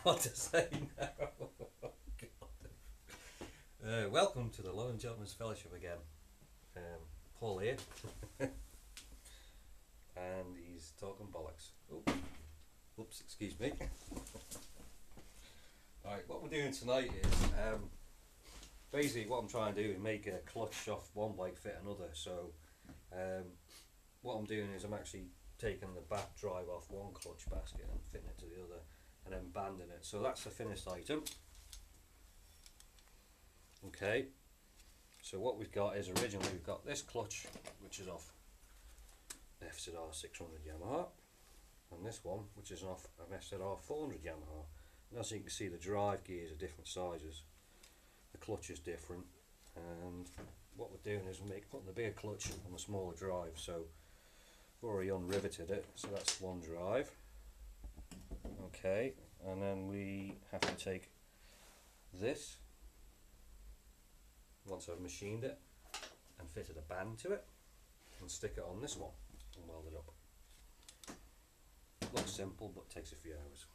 what to say now. Welcome to the Lonan Gentlemen's Fellowship again. Paul here, and he's talking bollocks. Oops, excuse me. Right, what we're doing tonight is basically what I'm trying to do is make a clutch off one bike fit another. So what I'm doing is I'm actually taking the back drive off one clutch basket and fitting it to the other, and then banding it. So that's the finished item. Okay, so what we've got is originally we've got this clutch, which is off FZR 600 Yamaha, and this one which is off an FZR 400 Yamaha. And as you can see, the drive gears are different sizes, the clutch is different, and what we're doing is putting the bigger clutch on the smaller drive. So we've already unriveted it, so that's one drive. Okay, and then we have to take this, once I've machined it and fitted a band to it, and stick it on this one and weld it up. Looks simple but takes a few hours.